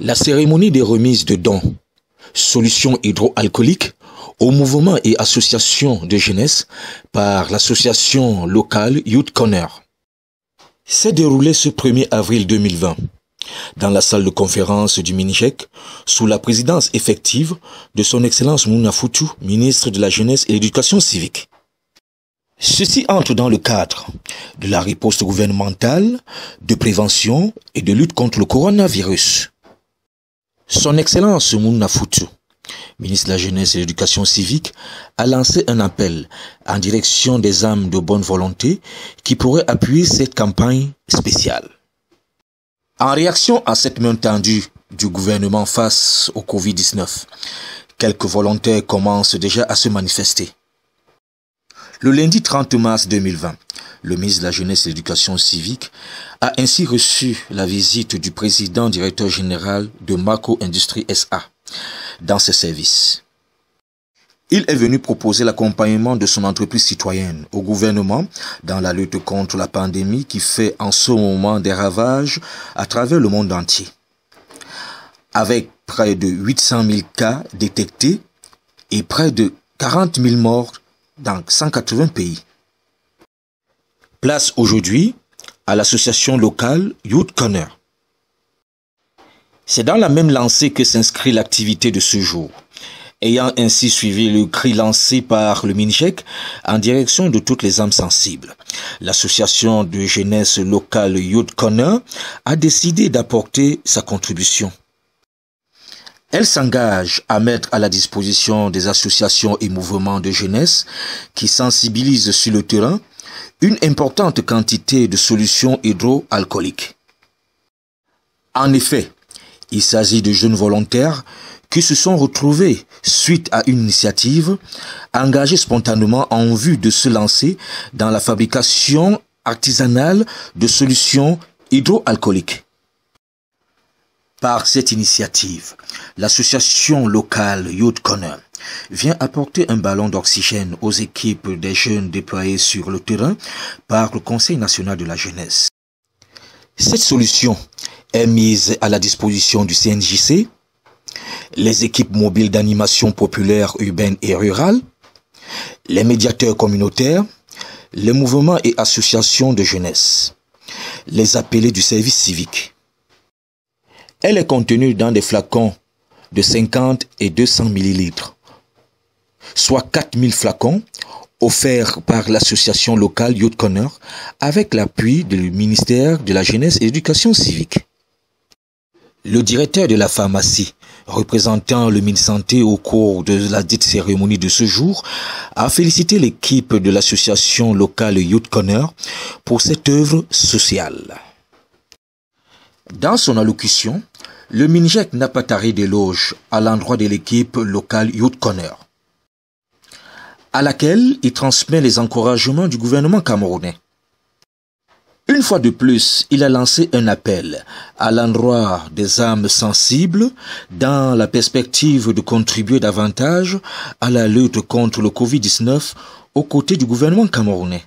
La cérémonie des remises de dons, solutions hydroalcooliques au mouvement et association de jeunesse par l'association locale Youth Corner s'est déroulée ce 1er avril 2020 dans la salle de conférence du MINIJEC sous la présidence effective de son Excellence Moumouna Foutou, ministre de la Jeunesse et l'Éducation civique. Ceci entre dans le cadre de la riposte gouvernementale de prévention et de lutte contre le coronavirus. Son Excellence Moumouna Foutou, ministre de la Jeunesse et l'Éducation civique, a lancé un appel en direction des âmes de bonne volonté qui pourraient appuyer cette campagne spéciale. En réaction à cette main tendue du gouvernement face au Covid-19, quelques volontaires commencent déjà à se manifester. Le lundi 30 mars 2020, le ministre de la Jeunesse et de l'Éducation civique a ainsi reçu la visite du président directeur général de Mako Industrie SA dans ses services. Il est venu proposer l'accompagnement de son entreprise citoyenne au gouvernement dans la lutte contre la pandémie qui fait en ce moment des ravages à travers le monde entier. Avec près de 800 000 cas détectés et près de 40 000 morts dans 180 pays. Place aujourd'hui à l'association locale Youth Corner. C'est dans la même lancée que s'inscrit l'activité de ce jour, ayant ainsi suivi le cri lancé par le MINIJEC en direction de toutes les âmes sensibles. L'association de jeunesse locale Youth Corner a décidé d'apporter sa contribution. Elle s'engage à mettre à la disposition des associations et mouvements de jeunesse qui sensibilisent sur le terrain une importante quantité de solutions hydroalcooliques. En effet, il s'agit de jeunes volontaires qui se sont retrouvés suite à une initiative engagée spontanément en vue de se lancer dans la fabrication artisanale de solutions hydroalcooliques. Par cette initiative, l'association locale Youth Corner vient apporter un ballon d'oxygène aux équipes des jeunes déployés sur le terrain par le Conseil national de la jeunesse. Cette solution est mise à la disposition du CNJC, les équipes mobiles d'animation populaire urbaine et rurale, les médiateurs communautaires, les mouvements et associations de jeunesse, les appelés du service civique. Elle est contenue dans des flacons de 50 et 200 ml, soit 4000 flacons offerts par l'association locale Youth Corner avec l'appui du ministère de la Jeunesse et de l'Éducation civique. Le directeur de la pharmacie, représentant le ministre Santé au cours de la dite cérémonie de ce jour, a félicité l'équipe de l'association locale Youth Corner pour cette œuvre sociale. Dans son allocution, le MINIJEC n'a pas taré d'éloges à l'endroit de l'équipe locale Youth Corner, à laquelle il transmet les encouragements du gouvernement camerounais. Une fois de plus, il a lancé un appel à l'endroit des âmes sensibles dans la perspective de contribuer davantage à la lutte contre le Covid-19 aux côtés du gouvernement camerounais.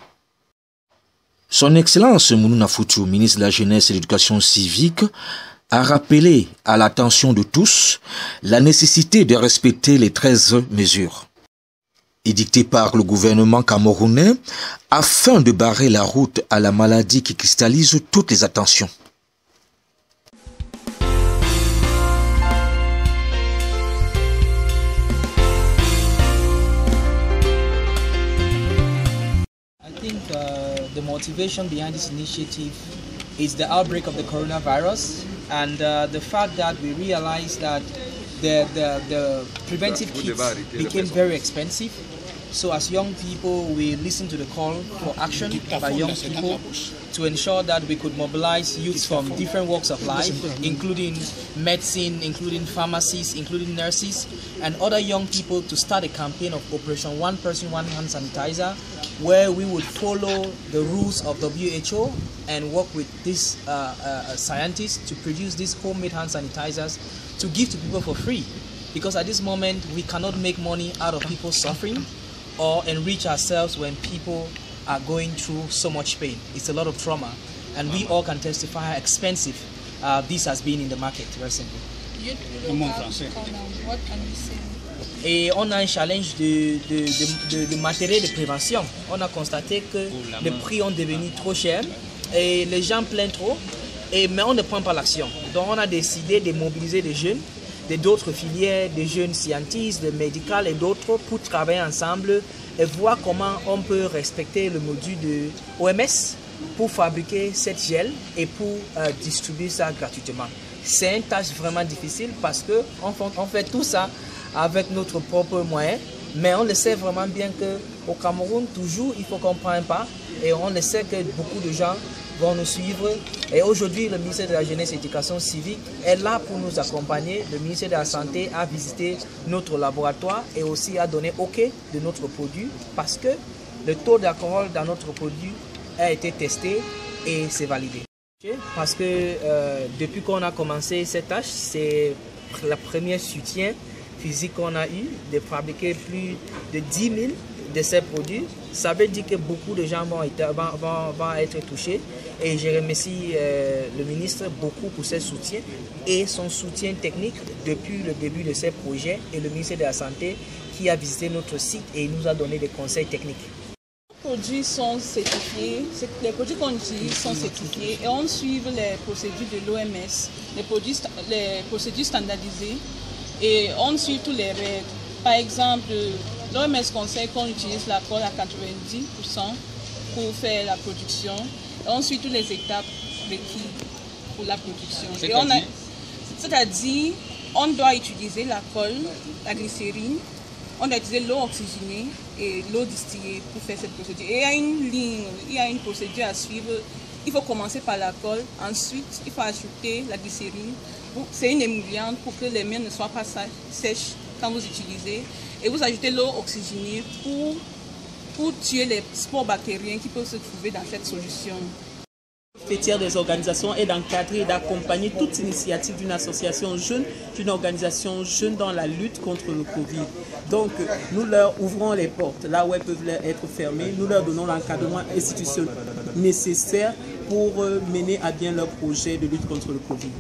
Son Excellence Moumouna Foutou, ministre de la Jeunesse et de l'Éducation civique, a rappelé à l'attention de tous la nécessité de respecter les 13 mesures édictées par le gouvernement camerounais afin de barrer la route à la maladie qui cristallise toutes les attentions. The motivation behind this initiative is the outbreak of the coronavirus and the fact that we realized that the preventive kits became very expensive. So as young people, we listened to the call for action by young people to ensure that we could mobilize youths from different walks of life, including medicine, including pharmacists, including nurses, and other young people to start a campaign of Operation One Person, One Hand Sanitizer, where we would follow the rules of WHO and work with these scientists to produce these homemade hand sanitizers to give to people for free. Because at this moment, we cannot make money out of people suffering or enrich ourselves when people are going through so much pain. It's a lot of trauma, and we all can testify how expensive this has been in the market recently. Et on a un challenge de matériel de prévention. On a constaté que les prix ont devenu trop chers et les gens plaignent trop, mais on ne prend pas l'action. Donc on a décidé de mobiliser des jeunes, d'autres filières, des jeunes scientifiques, des médicales et d'autres pour travailler ensemble et voir comment on peut respecter le module de OMS pour fabriquer cette gel et pour distribuer ça gratuitement. C'est une tâche vraiment difficile parce qu'on fait tout ça avec notre propre moyen, mais on le sait vraiment bien qu'au Cameroun, toujours, il faut qu'on prenne pas et on le sait que beaucoup de gens vont nous suivre. Et aujourd'hui, le ministère de la Jeunesse et de l'Éducation civique est là pour nous accompagner. Le ministère de la Santé a visité notre laboratoire et aussi a donné OK de notre produit parce que le taux d'alcool dans notre produit a été testé et c'est validé. Parce que depuis qu'on a commencé cette tâche, c'est le premier soutien physique qu'on a eu de fabriquer plus de 10 000 de ces produits. Ça veut dire que beaucoup de gens vont être touchés et je remercie le ministre beaucoup pour ses soutiens et son soutien technique depuis le début de ces projets et le ministère de la Santé qui a visité notre site et nous a donné des conseils techniques. Les produits sont certifiés, les produits qu'on utilise sont certifiés et on suit les procédures de l'OMS, les procédures standardisées et on suit tous les règles. Par exemple, l'OMS conseille qu'on utilise l'alcool à 90% pour faire la production et on suit toutes les étapes requises pour la production. C'est-à-dire, on doit utiliser l'alcool, la glycérine, on doit utiliser l'eau oxygénée et l'eau distillée pour faire cette procédure. Et il y a une procédure à suivre. Il faut commencer par l'alcool, ensuite il faut ajouter la glycérine. C'est une émulsifiante pour que les mains ne soient pas sèches quand vous utilisez. Et vous ajoutez l'eau oxygénée pour tuer les spores bactériens qui peuvent se trouver dans cette solution. Fêtière des organisations est d'encadrer et d'accompagner toute initiative d'une association jeune, d'une organisation jeune dans la lutte contre le Covid. Donc, nous leur ouvrons les portes là où elles peuvent être fermées. Nous leur donnons l'encadrement institutionnel nécessaire pour mener à bien leur projet de lutte contre le Covid.